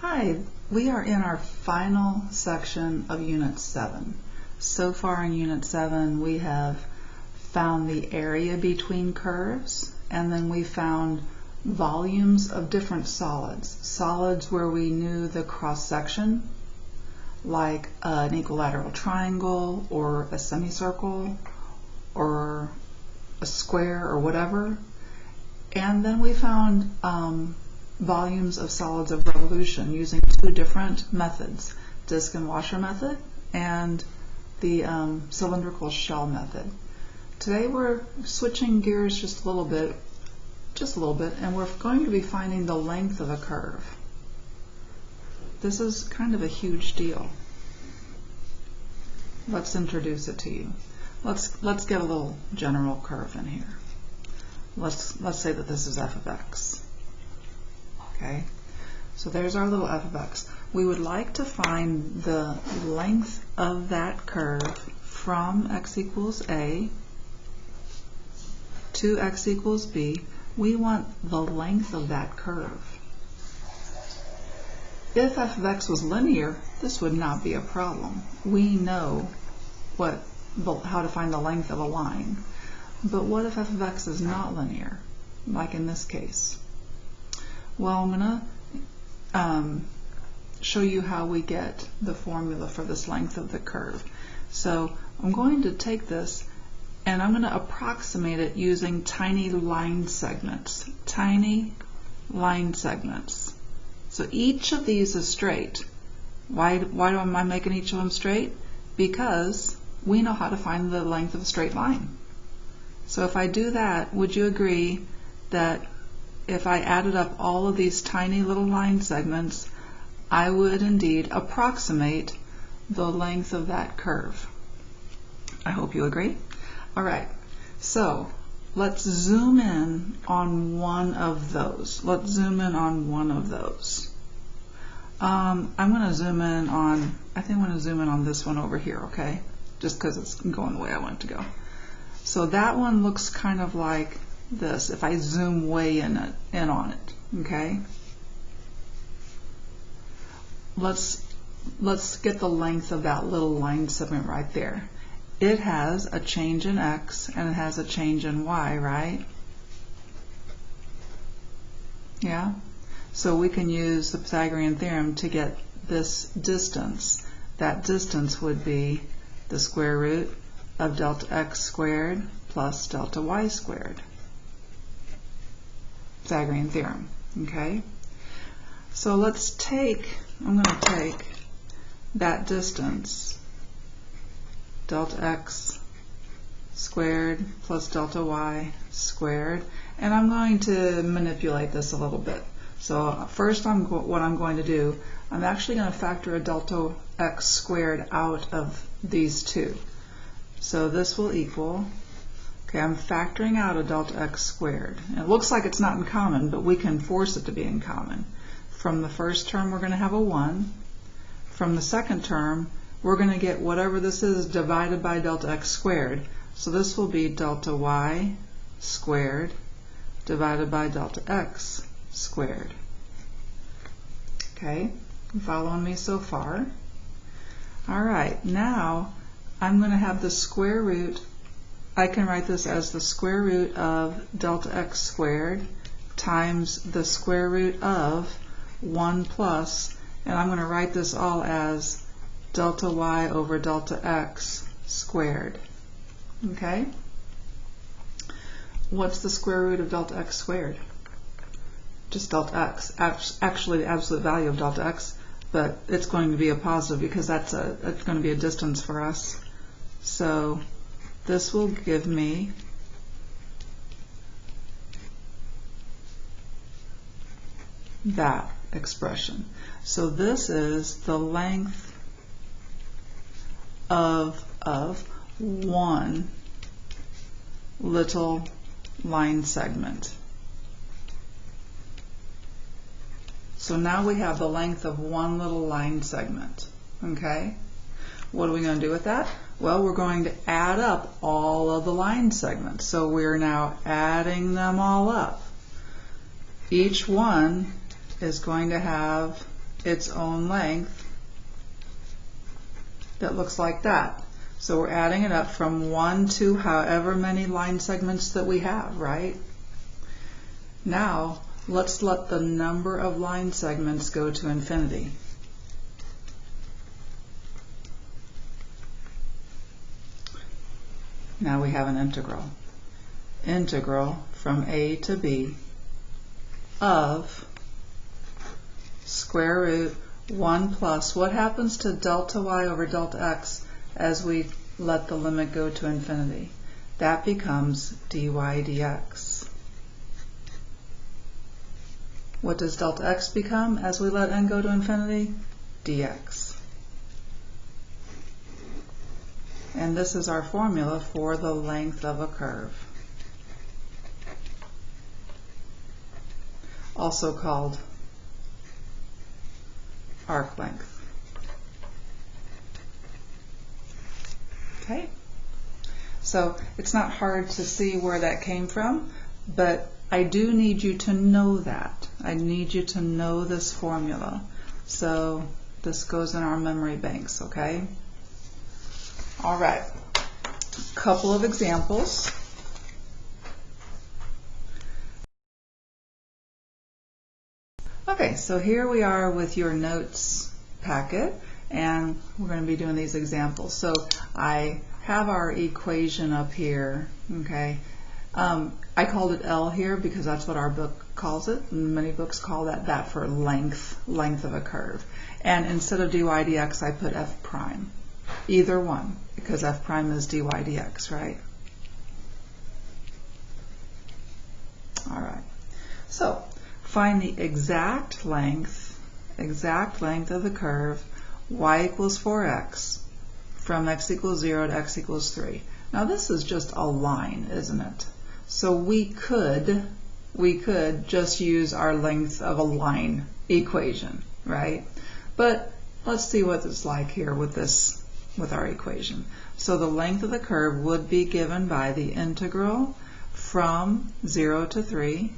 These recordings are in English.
Hi, we are in our final section of Unit 7. So far in Unit 7 we have found the area between curves, and then we found volumes of different solids. Solids where we knew the cross-section, like an equilateral triangle or a semicircle or a square or whatever. And then we found volumes of solids of revolution using two different methods, disk and washer method and the cylindrical shell method. Today we're switching gears just a little bit, and we're going to be finding the length of a curve. This is kind of a huge deal. Let's introduce it to you. Let's get a little general curve in here. Let's say that this is f of x. Okay, so there's our little f of x. We would like to find the length of that curve from x equals a to x equals b. We want the length of that curve. If f of x was linear, this would not be a problem. We know how to find the length of a line. But what if f of x is not linear, like in this case? Well, I'm going to show you how we get the formula for this length of the curve. So I'm going to take this and I'm going to approximate it using tiny line segments. Tiny line segments. So each of these is straight. Why am I making each of them straight? Because we know how to find the length of a straight line. So if I do that, would you agree that if I added up all of these tiny little line segments, I would indeed approximate the length of that curve? I hope you agree. All right, so let's zoom in on one of those. Let's zoom in on one of those. I'm going to zoom in on, I think I'm going to zoom in on this one over here, okay? Just because it's going the way I want it to go. So that one looks kind of like this if I zoom way in on it, okay? Let's get the length of that little line segment right there. It has a change in x and it has a change in y, right? Yeah? So we can use the Pythagorean Theorem to get this distance. That distance would be the square root of delta x squared plus delta y squared. Pythagorean Theorem, okay? So I'm going to take that distance, delta x squared plus delta y squared, and I'm going to manipulate this a little bit. So first what I'm going to do, I'm actually going to factor a delta x squared out of these two. So this will equal, okay, I'm factoring out a delta x squared. And it looks like it's not in common, but we can force it to be in common. From the first term, we're going to have a 1. From the second term, we're going to get whatever this is divided by delta x squared. So this will be delta y squared divided by delta x squared. Okay, you following me so far? All right, now I'm going to have the square root. I can write this as the square root of delta x squared times the square root of 1 plus, and I'm going to write this all as delta y over delta x squared. Okay? What's the square root of delta x squared? Just delta x. Actually, the absolute value of delta x, but it's going to be a positive because it's going to be a distance for us. So this will give me that expression. So this is the length of one little line segment. So now we have the length of one little line segment. Okay? What are we going to do with that? Well, we're going to add up all of the line segments. So we're now adding them all up. Each one is going to have its own length that looks like that. So we're adding it up from 1 to however many line segments that we have, right? Now, let's let the number of line segments go to infinity. Now we have an integral. Integral from a to b of square root 1 plus, what happens to delta y over delta x as we let the limit go to infinity? That becomes dy dx. What does delta x become as we let n go to infinity? Dx. And this is our formula for the length of a curve, also called arc length. Okay? So it's not hard to see where that came from, but I do need you to know that. I need you to know this formula. So this goes in our memory banks, okay? All right, couple of examples. Okay, so here we are with your notes packet, and we're going to be doing these examples. So I have our equation up here, okay? I called it L here because that's what our book calls it. Many books call that for length of a curve. And instead of dy dx, I put f prime. Either one, because f prime is dy dx, right? All right. So find the exact length of the curve y equals 4x from x equals 0 to x equals 3. Now this is just a line, isn't it? So we could just use our length of a line equation, right? But let's see what it's like here with our equation. So the length of the curve would be given by the integral from 0 to 3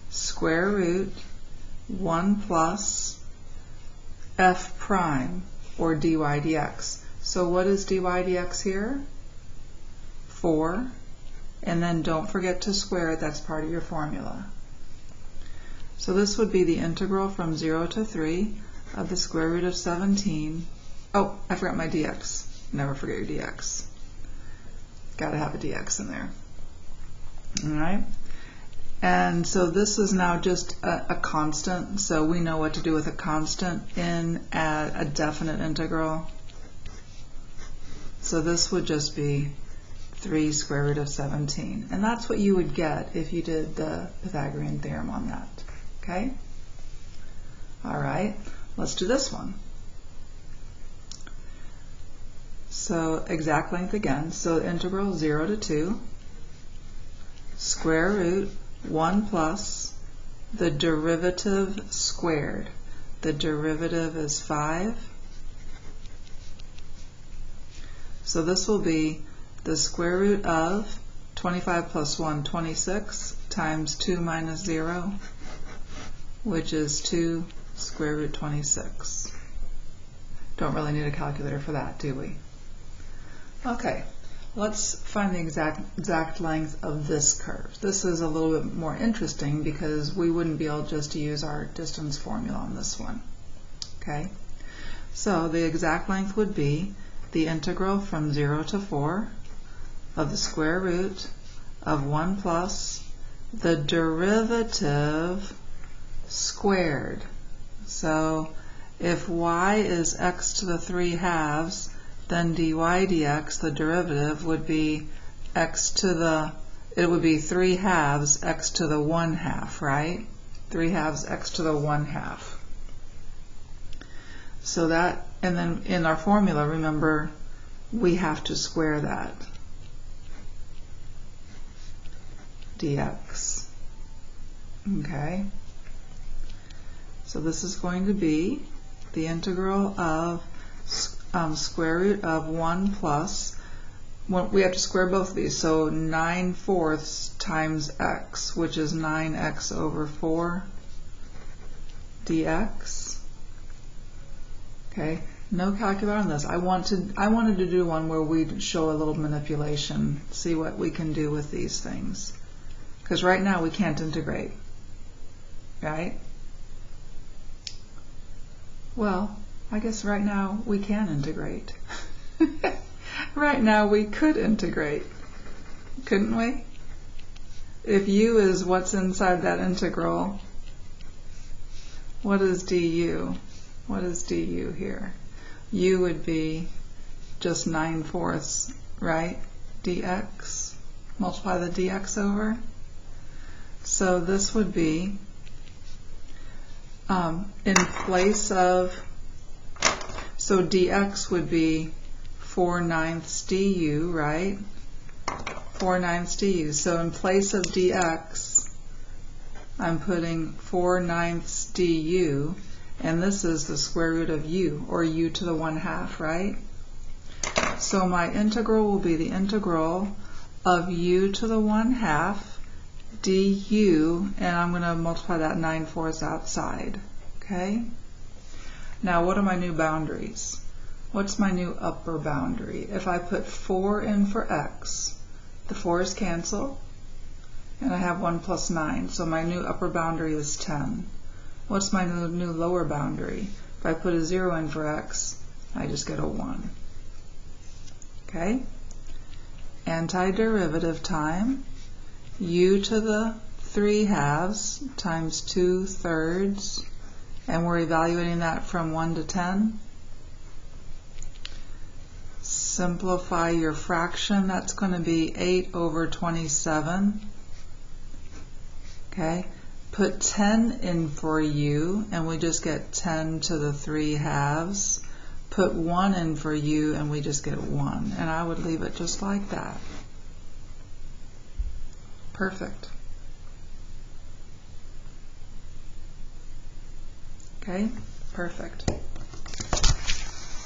square root 1 plus f prime, or dy dx. So what is dy dx here? 4. And then don't forget to square it, that's part of your formula. So this would be the integral from 0 to 3 of the square root of 17. Oh, I forgot my dx. Never forget your dx. Got to have a dx in there. All right. And so this is now just a constant, so we know what to do with a constant in a definite integral. So this would just be 3 square root of 17. And that's what you would get if you did the Pythagorean theorem on that. Okay? All right, let's do this one. So exact length again. So integral 0 to 2 square root 1 plus the derivative squared. The derivative is 5. So this will be the square root of 25 plus 1, 26, times 2 minus 0, which is 2 square root 26. Don't really need a calculator for that, do we? Okay, let's find the exact length of this curve. This is a little bit more interesting because we wouldn't be able just to use our distance formula on this one. Okay, so the exact length would be the integral from 0 to 4 of the square root of 1 plus the derivative squared. So if y is x to the 3 halves, then dy dx, the derivative, would be x to the, it would be 3 halves x to the 1 half, right? 3 halves x to the 1 half. So that, and then in our formula, remember, we have to square that. Dx. Okay. So this is going to be the integral of square root of 1 plus, we have to square both of these, so 9/4 times x, which is 9x over 4 dx. dx. Okay, no calculator on this. I wanted to do one where we'd show a little manipulation, see what we can do with these things. Because right now we can't integrate, right? Well, I guess right now we can integrate. Right now we could integrate, couldn't we? If u is what's inside that integral, what is du? What is du here? U would be just 9/4, right? dx. Multiply the dx over. So this would be, in place of, so dx would be 4/9 du, right? 4/9 du. So in place of dx, I'm putting 4/9 du, and this is the square root of u, or u to the 1/2, right? So my integral will be the integral of u to the 1/2 du, and I'm going to multiply that 9/4 outside, okay? Now what are my new boundaries? What's my new upper boundary? If I put 4 in for x, the 4's cancel, and I have 1 plus 9, so my new upper boundary is 10. What's my new lower boundary? If I put a 0 in for x, I just get a 1. Okay? Antiderivative time, u to the 3/2 times 2/3, and we're evaluating that from 1 to 10. Simplify your fraction, that's going to be 8/27. Okay? Put 10 in for u, and we just get 10 to the 3/2. Put 1 in for u, and we just get 1. And I would leave it just like that. Perfect. Okay, perfect.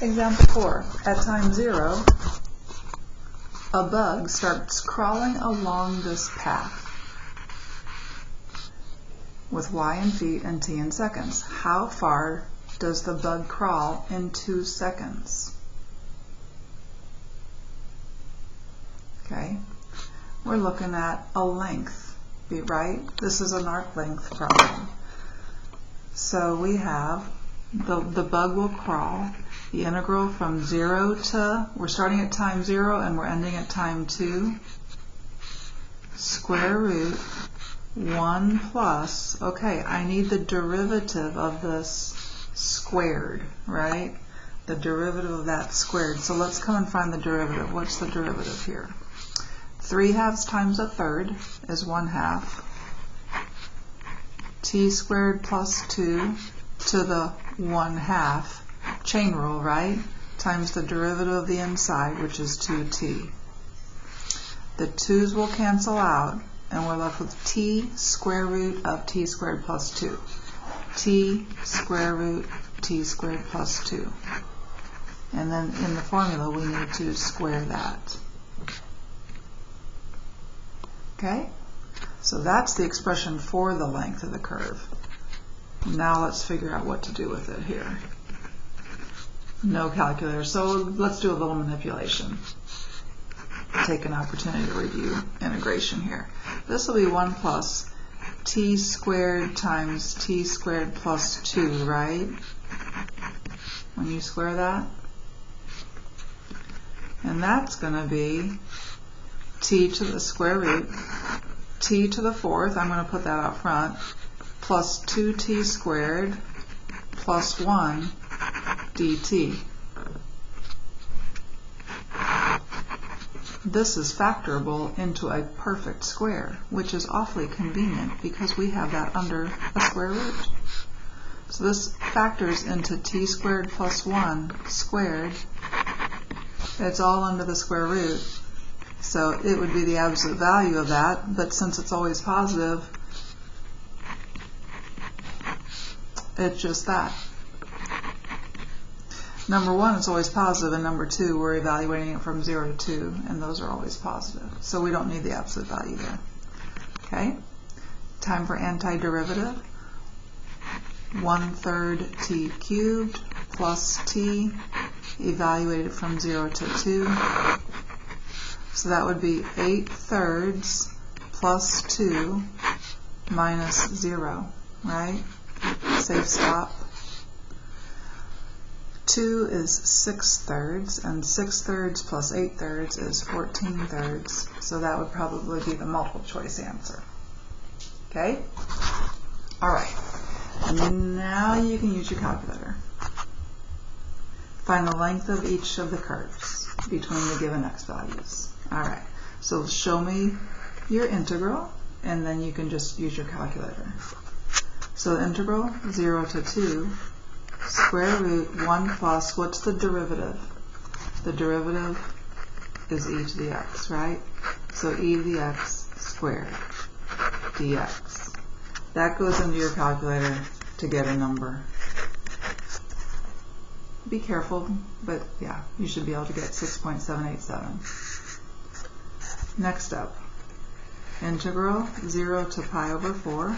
Example 4. At time 0, a bug starts crawling along this path with y in feet and t in seconds. How far does the bug crawl in 2 seconds? Okay, we're looking at a length, right? This is an arc length problem. So we have the bug will crawl the integral from 0 to, we're starting at time 0 and we're ending at time 2, square root 1 plus, okay, I need the derivative of this squared, right? The derivative of that squared. So let's come and find the derivative. What's the derivative here? 3/2 times 1/3 is 1/2. T squared plus 2 to the 1/2, chain rule, right? Times the derivative of the inside, which is 2t. The 2's will cancel out, and we're left with t square root of t squared plus 2. T square root t squared plus 2. And then in the formula we need to square that. Okay? So that's the expression for the length of the curve. Now let's figure out what to do with it here. No calculator, so let's do a little manipulation. Take an opportunity to review integration here. This will be 1 plus t squared times t squared plus 2, right? When you square that. And that's going to be t to the square root, t to the 4th, I'm going to put that out front, plus 2t squared plus 1 dt. This is factorable into a perfect square, which is awfully convenient because we have that under a square root. So this factors into t squared plus 1 squared. It's all under the square root. So it would be the absolute value of that, but since it's always positive, it's just that. Number 1 is always positive, and number 2 we're evaluating it from 0 to 2, and those are always positive. So we don't need the absolute value there. Okay? Time for antiderivative. 1/3 t cubed plus t evaluated from 0 to 2. So that would be 8/3 plus 2 minus 0, right? Safe stop. 2 is 6/3, and 6/3 plus 8/3 is 14/3. So that would probably be the multiple choice answer. Okay? All right. And now you can use your calculator. Find the length of each of the curves between the given x values. All right. So show me your integral, and then you can just use your calculator. So integral 0 to 2, square root 1 plus, what's the derivative? The derivative is e to the x, right? So e to the x squared dx. That goes into your calculator to get a number. Be careful, but yeah, you should be able to get 6.787. Next up, integral 0 to pi over 4,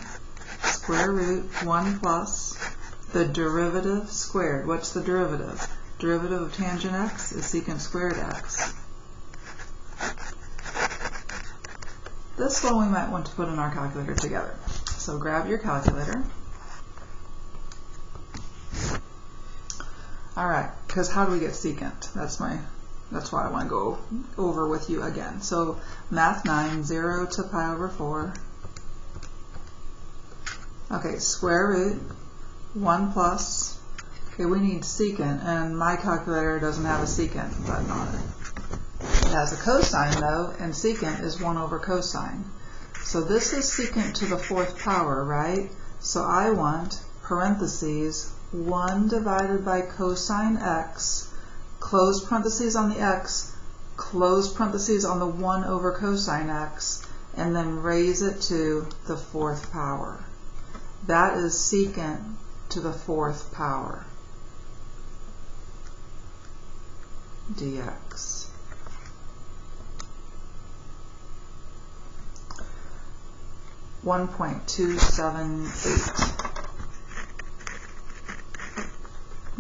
square root 1 plus the derivative squared. What's the derivative? Derivative of tangent x is secant squared x. This one we might want to put in our calculator together. So grab your calculator. All right, because how do we get secant? That's why I want to go over with you again. So math 9, 0 to pi over 4. Okay, square root 1 plus. Okay, we need secant, and my calculator doesn't have a secant button on it. It has a cosine though, and secant is 1 over cosine. So this is secant to the 4th power, right? So I want parentheses 1 divided by cosine x, close parentheses on the x, close parentheses on the 1 over cosine x, and then raise it to the 4th power. That is secant to the 4th power dx. .278.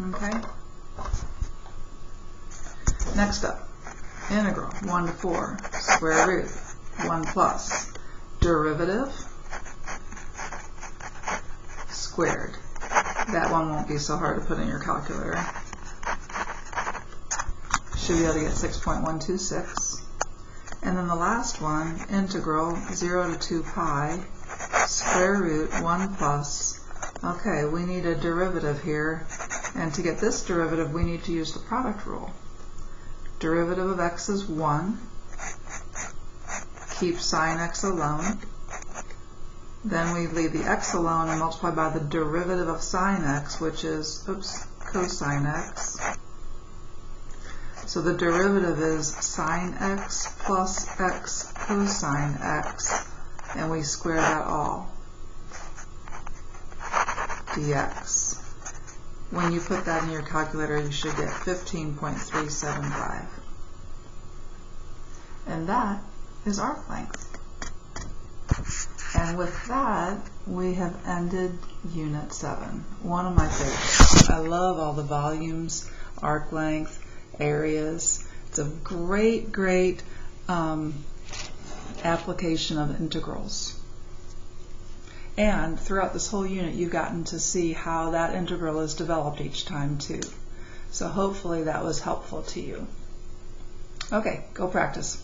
Okay. Next up, integral 1 to 4, square root 1 plus derivative squared. That one won't be so hard to put in your calculator. Should be able to get 6.126. And then the last one, integral 0 to 2 pi, square root 1 plus. Okay, we need a derivative here. And to get this derivative, we need to use the product rule. Derivative of x is 1. Keep sine x alone. Then we leave the x alone and multiply by the derivative of sine x, which is, cosine x. So the derivative is sine x plus x cosine x, and we square that all, dx. When you put that in your calculator, you should get 15.375. And that is arc length. And with that, we have ended Unit 7. One of my favorites. I love all the volumes, arc length, areas. It's a great, great application of integrals. And throughout this whole unit, you've gotten to see how that integral is developed each time too. So hopefully that was helpful to you. Okay, go practice.